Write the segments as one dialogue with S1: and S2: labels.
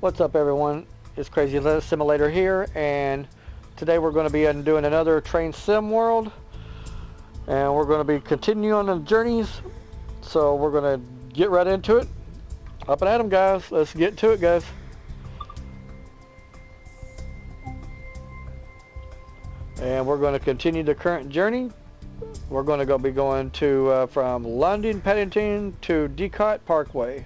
S1: What's up, everyone? It's kRaZiE Simulator here, and today we're going to be doing another train sim world, and we're going to be continuing on the journeys. So we're going to get right into it. Up and at 'em, guys. Let's get to it, guys. And we're going to continue the current journey. We're going to be going to from London, Paddington to Dicot Parkway.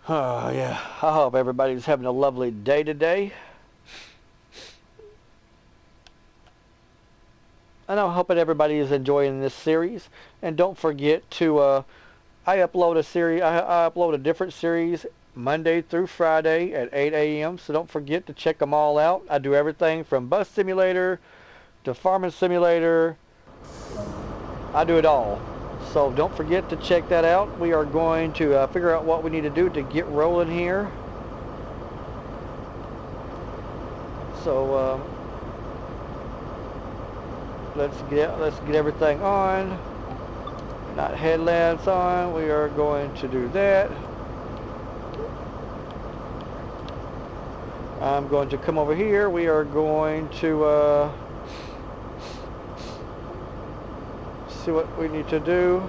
S1: Oh yeah, I hope everybody's having a lovely day today. And I hope that everybody is enjoying this series. And don't forget to, I upload a different series Monday through Friday at 8 a.m. So don't forget to check them all out. I do everything from bus simulator to farming simulator. I do it all. So don't forget to check that out. We are going to figure out what we need to do to get rolling here. So let's get everything on. Not headlamps on. We are going to do that. I'm going to come over here. We are going to see what we need to do.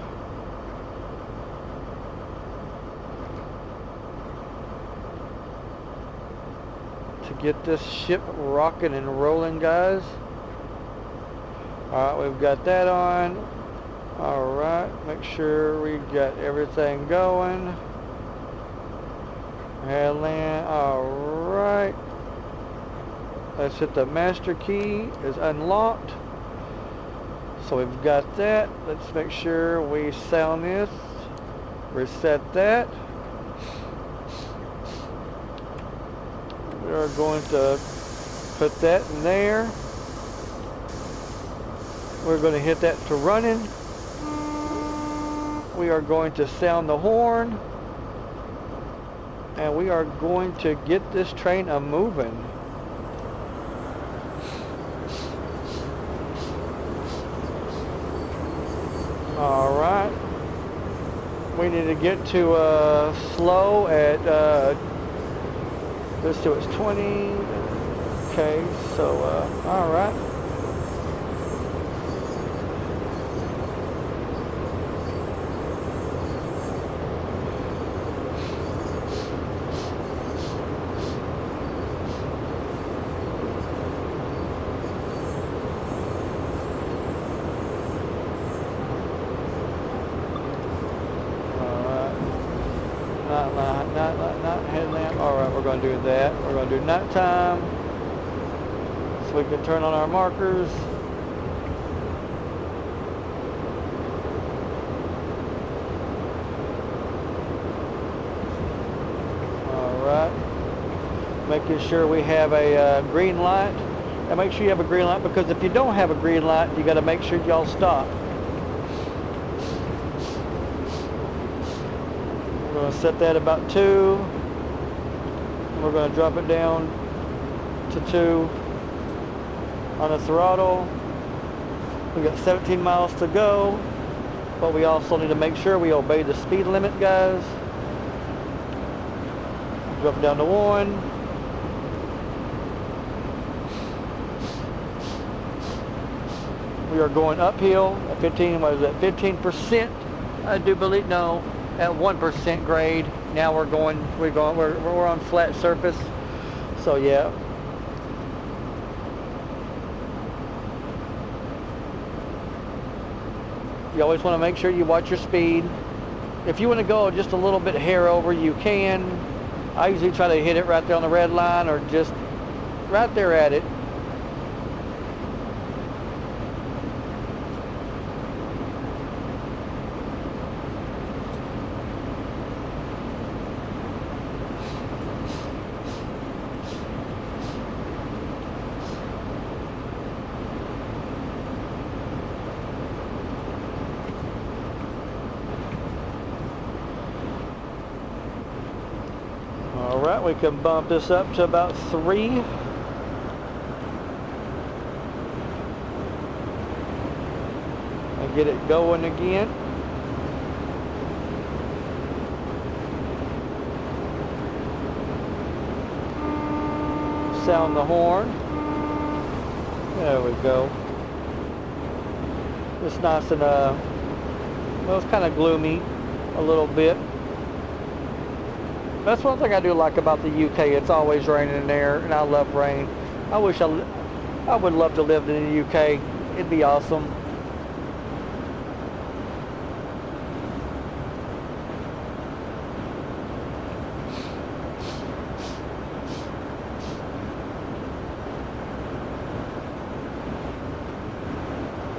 S1: To get this ship rocking and rolling, guys. Alright, we've got that on. Alright, make sure we got everything going. Headland, alright. Let's hit the master key is unlocked. So we've got that. Let's make sure we sound this. Reset that. We are going to put that in there. We're going to hit that to running. We are going to sound the horn. And we are going to get this train a-moving. Alright. We need to get to slow at, let's do it's 20. Okay, so, alright. Not headlamp. Alright, we're going to do that. We're going to do nighttime. So we can turn on our markers. Alright. Making sure we have a green light. And make sure you have a green light, because if you don't have a green light, you got to make sure y'all stop. We're going to set that about 2. We're going to drop it down to 2 on the throttle. We got 17 miles to go, but we also need to make sure we obey the speed limit, guys. Drop it down to 1. We are going uphill at 15. What is that? 15%? I do believe. No. At 1% grade. Now we're on flat surface. So yeah. You always want to make sure you watch your speed. If you want to go just a little bit hair over, you can. I usually try to hit it right there on the red line, or just right there at it. Alright, we can bump this up to about 3. get it going again. Sound the horn. There we go. It's nice and well, it's kind of gloomy a little bit. That's one thing I do like about the UK. It's always raining there, and I love rain. I wish I would love to live in the UK. It'd be awesome.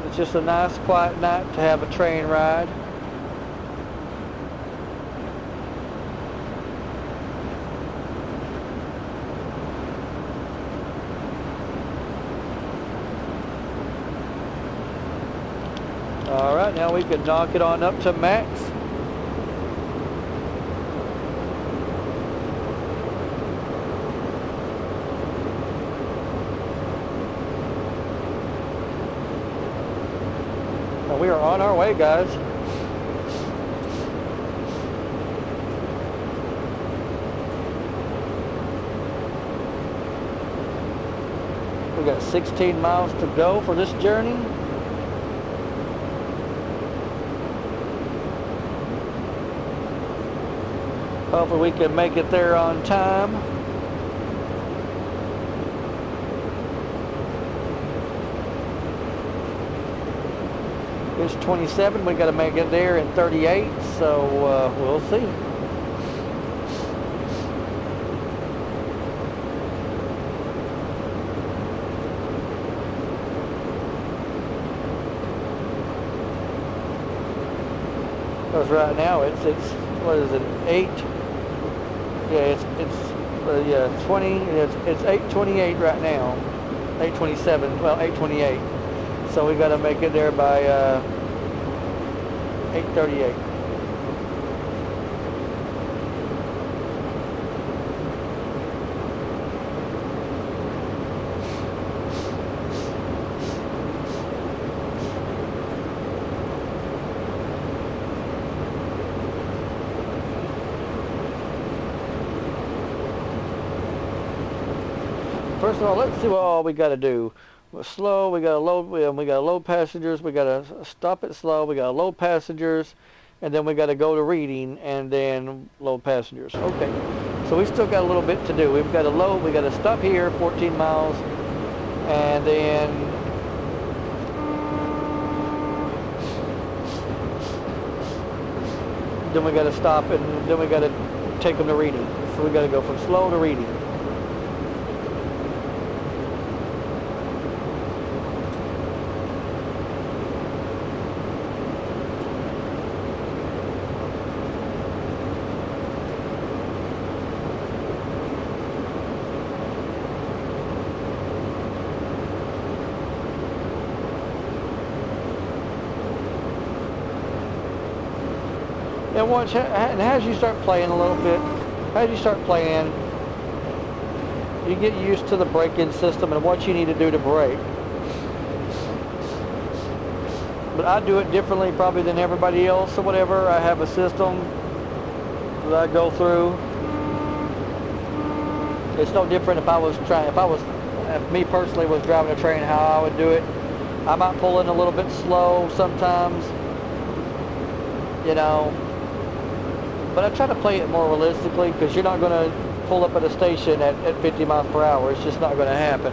S1: It's just a nice quiet night to have a train ride. Alright, now we can knock it on up to max. Now we are on our way, guys. We got 16 miles to go for this journey. Hopefully we can make it there on time. It's 27, we got to make it there in 38, so we'll see. Because right now it's what is it, 8? Yeah, it's 20. It's 8:28 right now. 8:27. Well, 8:28. So we got to make it there by 8:38. First of all, let's see what all we got to do. We're slow. We got to load. We got to load passengers. We got to stop it slow. We got to load passengers, and then we got to go to reading and then load passengers. Okay. So we still got a little bit to do. We've got to load. We got to stop here, 14 miles, and then we got to stop, and then we got to take them to reading. So we got to go from slow to reading. And once, and as you start playing a little bit, as you start playing, you get used to the braking system and what you need to do to brake. But I do it differently probably than everybody else or whatever. I have a system that I go through. It's no different if me personally was driving a train, how I would do it. I might pull in a little bit slow sometimes, you know. But I try to play it more realistically, because you're not going to pull up at a station at 50 miles per hour. It's just not going to happen.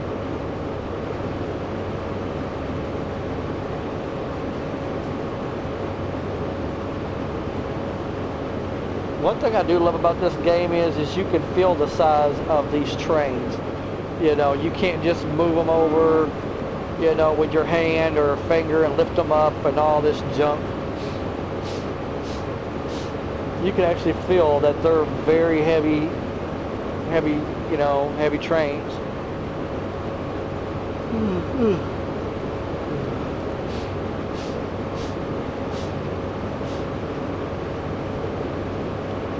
S1: One thing I do love about this game is you can feel the size of these trains. You know, you can't just move them over, you know, with your hand or finger and lift them up and all this junk. You can actually feel that they're very heavy, you know, heavy trains.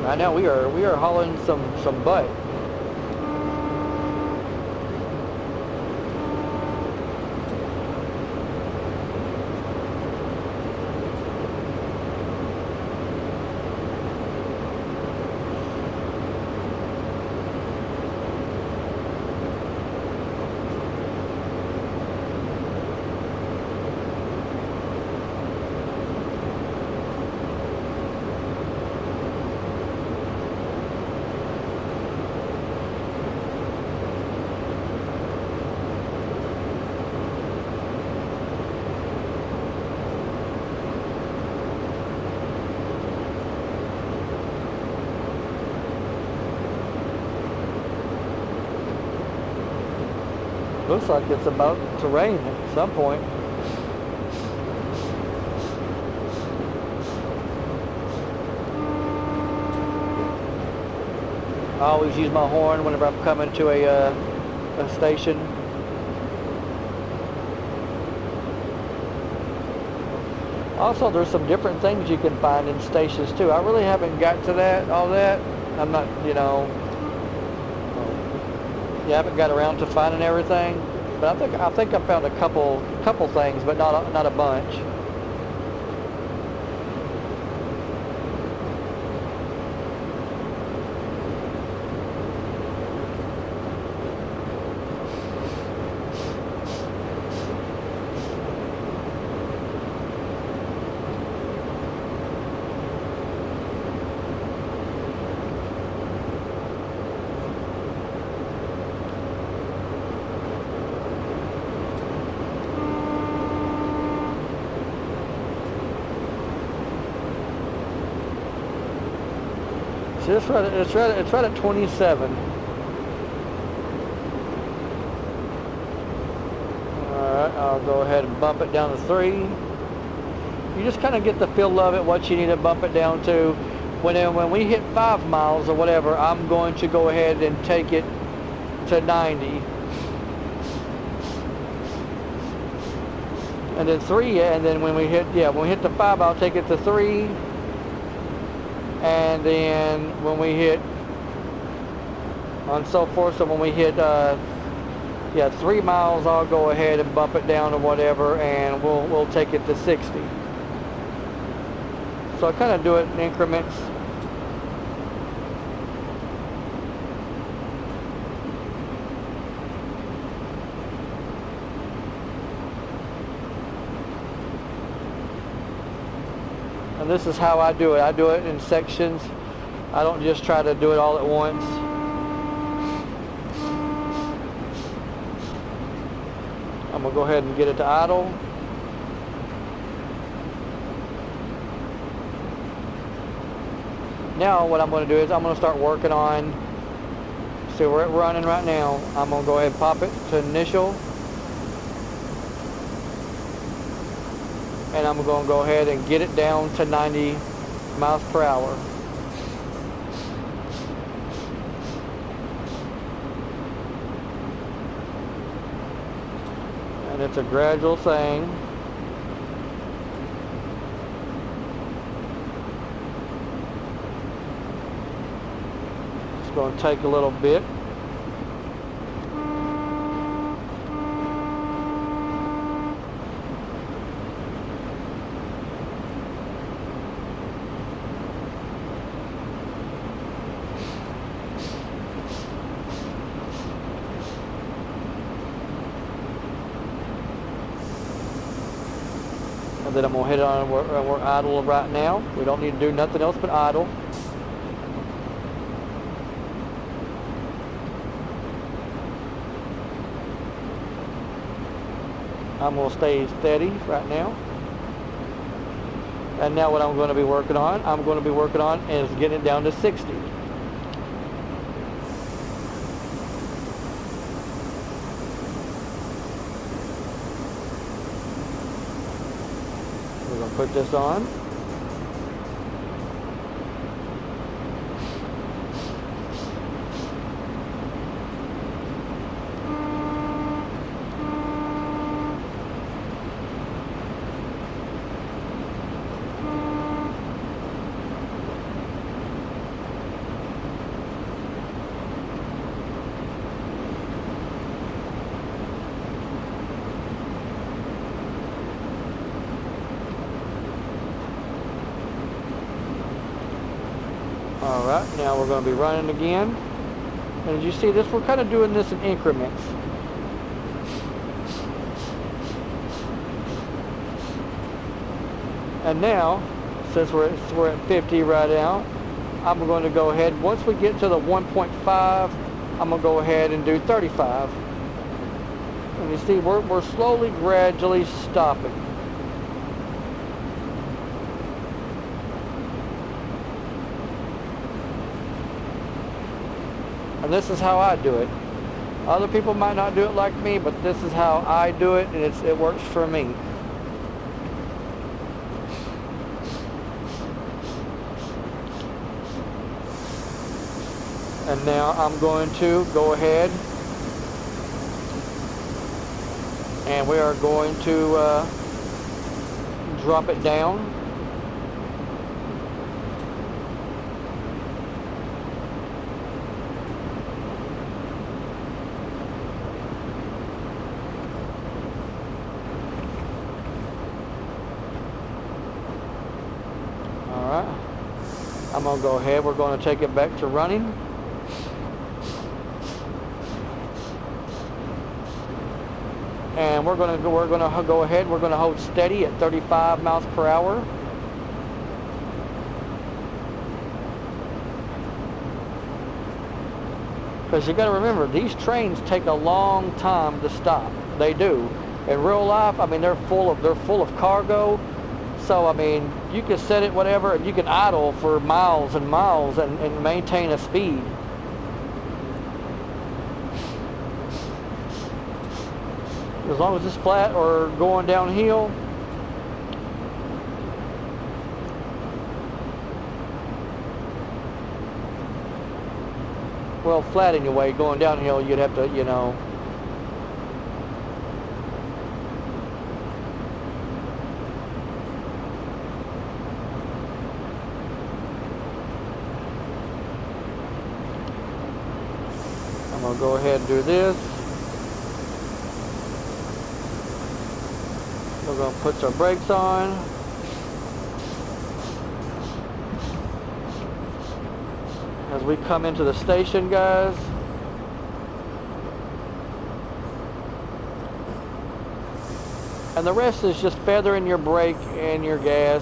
S1: Right now we are hauling some butt. Looks like it's about to rain at some point. I always use my horn whenever I'm coming to a station. Also, there's some different things you can find in stations too. I really haven't got to all that. I'm not, you haven't got around to finding everything. But I think I found a couple things, but not a bunch. See, it's right at 27. Alright, I'll go ahead and bump it down to 3. You just kind of get the feel of it, what you need to bump it down to. When we hit 5 miles or whatever, I'm going to go ahead and take it to 90. And then 3, and then when we hit the 5, I'll take it to 3. And then when we hit, and so forth, so when we hit 3 miles, I'll go ahead and bump it down to whatever, and we'll take it to 60. So I kind of do it in increments. And this is how I do it. I do it in sections. I don't just try to do it all at once. I'm going to go ahead and get it to idle. Now what I'm going to do is I'm going to start working on, see where it's running right now. I'm going to go ahead and pop it to initial. And I'm going to go ahead and get it down to 90 miles per hour. And it's a gradual thing. It's going to take a little bit. And then I'm going to hit it on, we're idle right now. We don't need to do nothing else but idle. I'm going to stay steady right now. And now what I'm going to be working on, is getting it down to 60. We're going to put this on. Alright, now we're going to be running again. And as you see this, we're kind of doing this in increments. And now, since we're at 50 right now, I'm going to go ahead, once we get to the 1.5, I'm going to go ahead and do 35. And you see, we're slowly, gradually stopping. And this is how I do it. Other people might not do it like me, but this is how I do it, and it works for me. And now I'm going to go ahead and we are going to drop it down. Alright, I'm going to go ahead, we're going to take it back to running. And we're going to go ahead, we're going to hold steady at 35 miles per hour. Because you got to remember, these trains take a long time to stop. They do. In real life, I mean, they're full of cargo. So I mean, you can set it whatever, and you can idle for miles and miles and maintain a speed. As long as it's flat or going downhill, well, flat anyway, going downhill you'd have to, you know, I'm going to go ahead and do this. We're going to put our brakes on. As we come into the station, guys. And the rest is just feathering your brake and your gas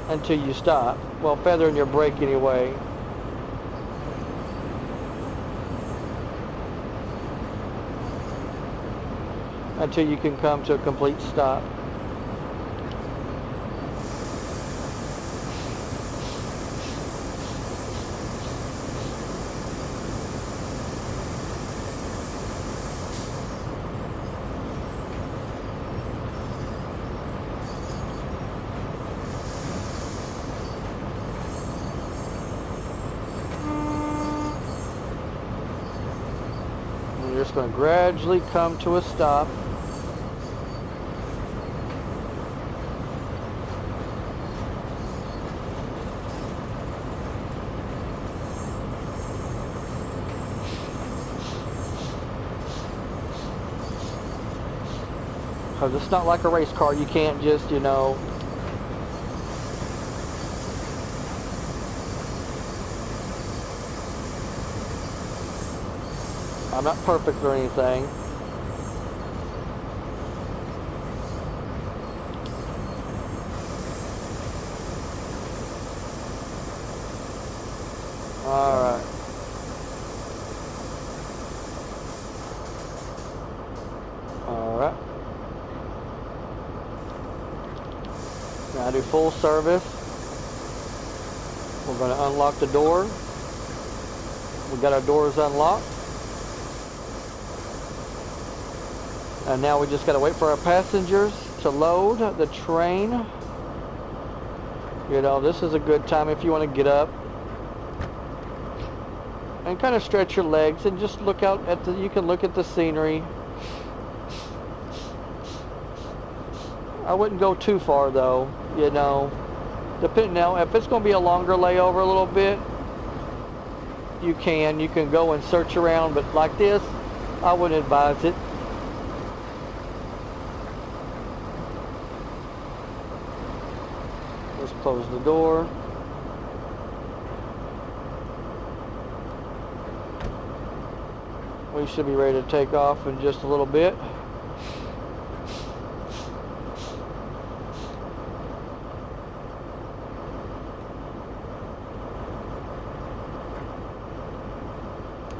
S1: until you stop. Well, feathering your brake anyway. Until you can come to a complete stop. And you're just going to gradually come to a stop. Because it's not like a race car. You can't just, you know, I'm not perfect or anything. Alright. Alright. Now do full service. We're going to unlock the door. We got our doors unlocked. And now we just got to wait for our passengers to load the train. You know, this is a good time if you want to get up and kind of stretch your legs and just look out at the, you can look at the scenery. I wouldn't go too far though, you know. Depending now, if it's going to be a longer layover a little bit, you can go and search around, but like this, I wouldn't advise it. Let's close the door. We should be ready to take off in just a little bit.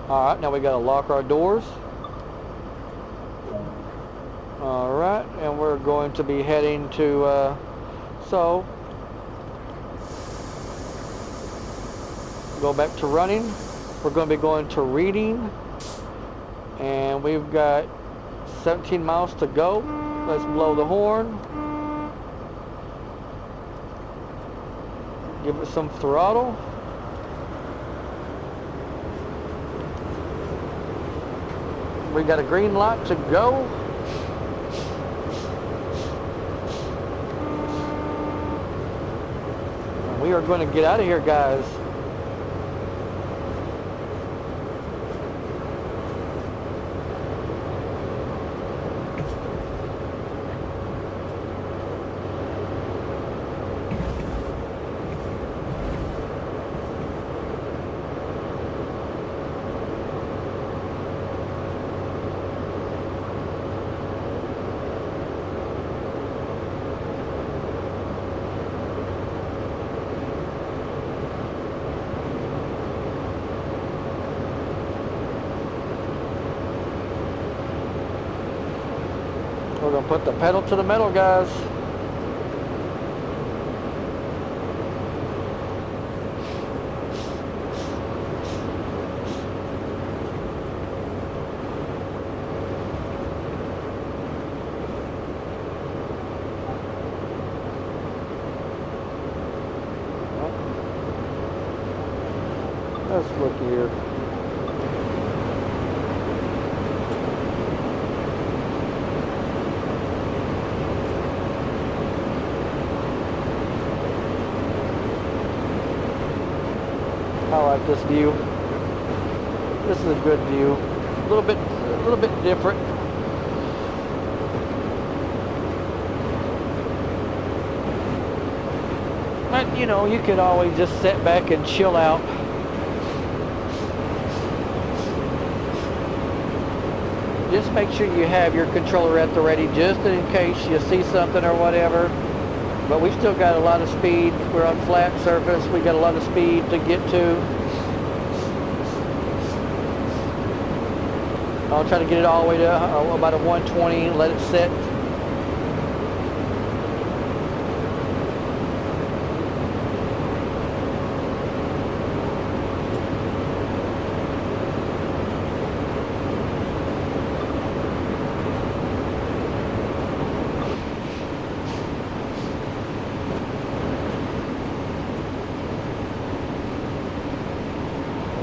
S1: Alright, now we got to lock our doors. Alright, and we're going to be heading to, so, go back to running. We're going to be going to reading. And we've got 17 miles to go. Let's blow the horn. Give it some throttle. We got a green light to go. We are going to get out of here, guys. We're going to put the pedal to the metal, guys. Let's look here. I like this view. This is a good view. A little bit different. But you know, you can always just sit back and chill out. Just make sure you have your controller at the ready, just in case you see something or whatever. But we've still got a lot of speed. We're on flat surface. We got a lot of speed to get to. I'll try to get it all the way to about a 120. Let it sit.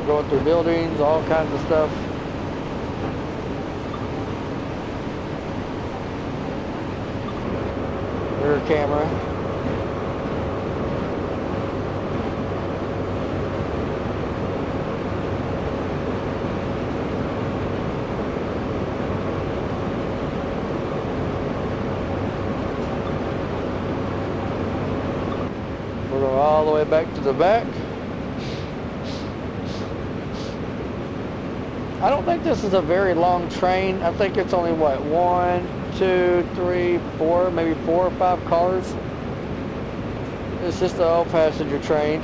S1: Going through buildings, all kinds of stuff. Rear camera. We're going all the way back to the back. I don't think this is a very long train. I think it's only, what, 1, 2, 3, 4, maybe 4 or 5 cars. It's just an old passenger train.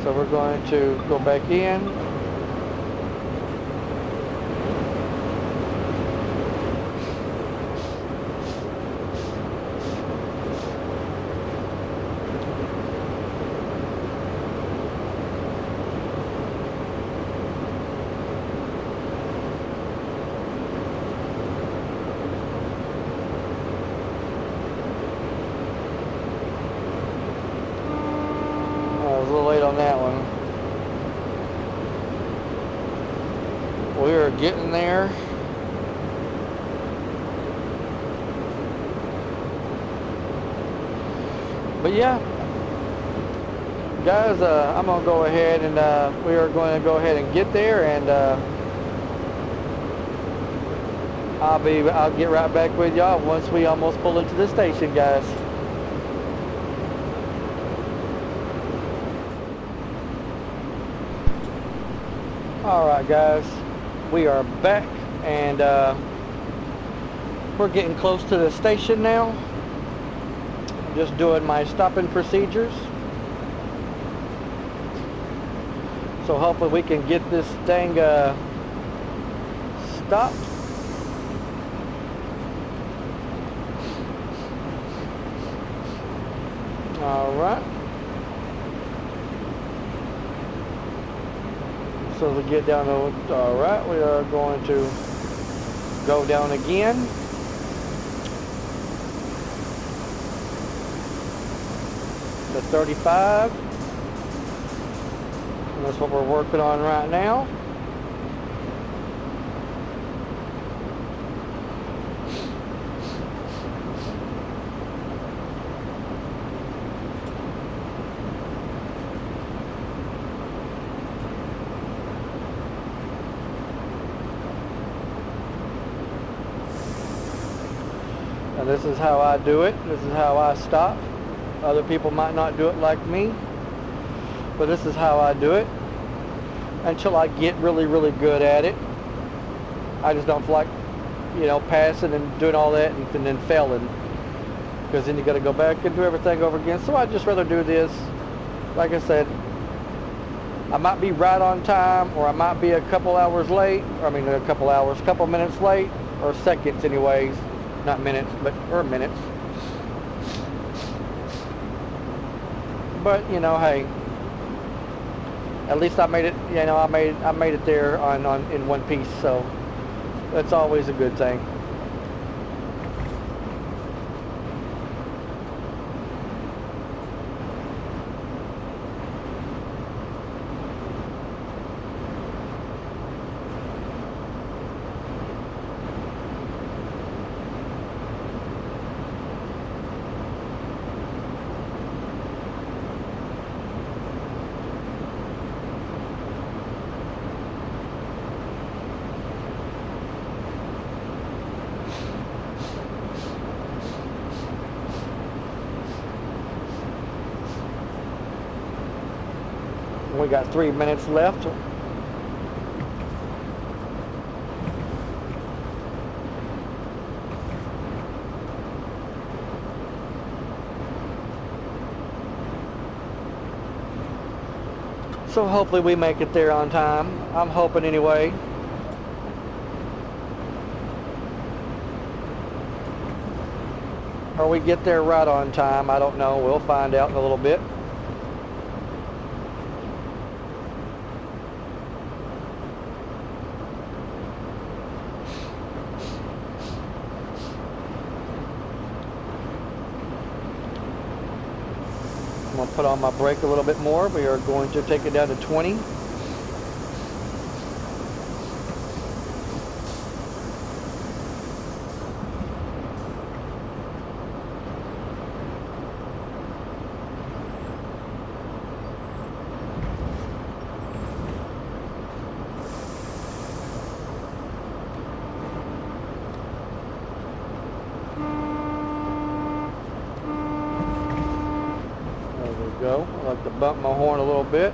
S1: So we're going to go back in. I was a little late on that one. We are getting there. But yeah, guys, I'm gonna go ahead and we are going to go ahead and get there, and I'll get right back with y'all once we almost pull into the station, guys. Alright guys, we are back, and we're getting close to the station now. I'm just doing my stopping procedures. So hopefully we can get this thing stopped. All right. So to get down to, all right, we are going to go down again. To 35. And that's what we're working on right now. And this is how I do it. This is how I stop. Other people might not do it like me, but this is how I do it until I get really, really good at it. I just don't feel like, you know, passing and doing all that and then failing, because then you got to go back and do everything over again. So I'd just rather do this. Like I said, I might be right on time, or I might be a couple hours late. I mean, a couple minutes late, or seconds anyways. Not minutes, or minutes. But you know, hey, at least I made it. You know, I made it there in one piece. So that's always a good thing. We got 3 minutes left. So hopefully we make it there on time. I'm hoping anyway. Or we get there right on time. I don't know. We'll find out in a little bit. I'm going to put on my brake a little bit more. We are going to take it down to 20. Go. I like to bump my horn a little bit.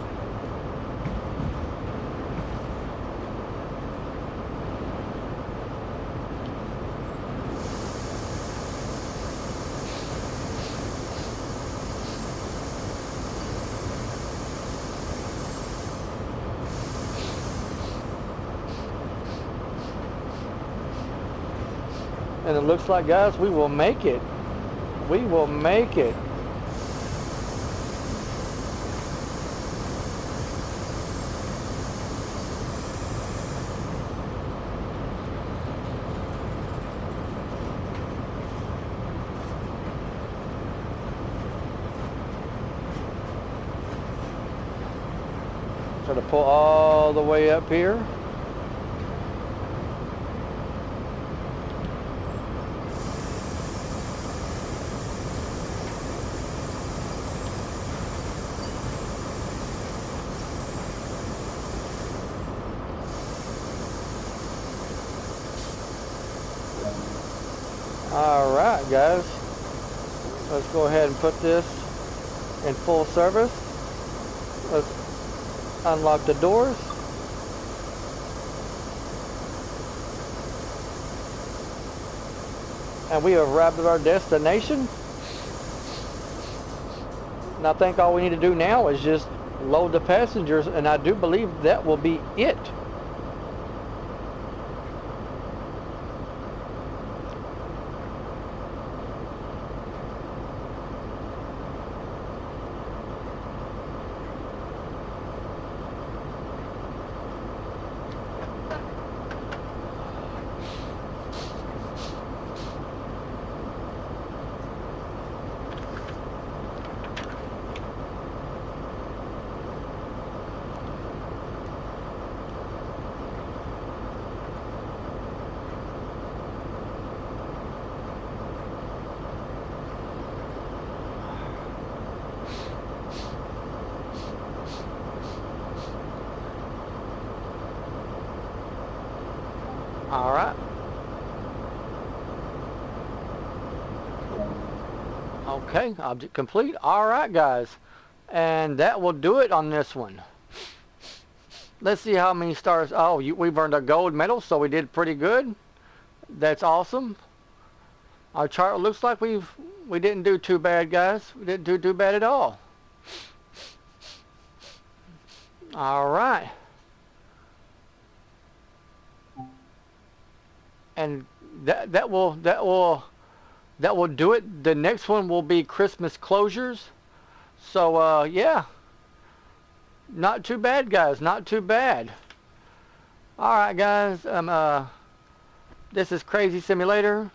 S1: And it looks like, guys, we will make it. We will make it. Try to pull all the way up here. All right, guys. Let's go ahead and put this in full service. Let's unlock the doors. And we have arrived at our destination. And I think all we need to do now is just load the passengers, and I do believe that will be it. All right. Okay, object complete. All right, guys. And that will do it on this one. Let's see how many stars. Oh, we've earned a gold medal, so we did pretty good. That's awesome. Our chart looks like we didn't do too bad, guys. We didn't do too bad at all. All right. And that will do it. The next one will be Christmas closures. So yeah, not too bad, guys. Not too bad. All right, guys. This is kRaZiE Simulator.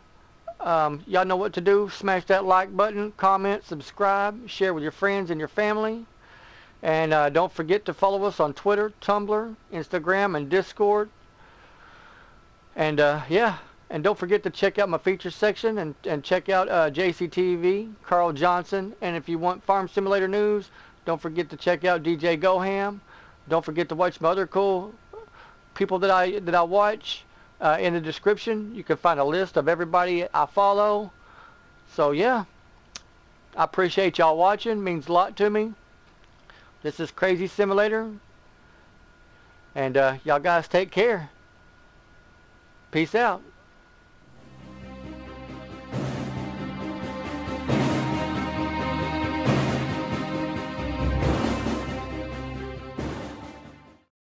S1: Y'all know what to do. Smash that like button, comment, subscribe, share with your friends and your family. And don't forget to follow us on Twitter, Tumblr, Instagram, and Discord. And yeah, and don't forget to check out my features section and check out JCTV, Carl Johnson. And if you want Farm Simulator news, don't forget to check out DJ Goham. Don't forget to watch my other cool people that I watch. In the description, you can find a list of everybody I follow. So yeah, I appreciate y'all watching. Means a lot to me. This is kRaZiE Simulator. And y'all guys take care. Peace out.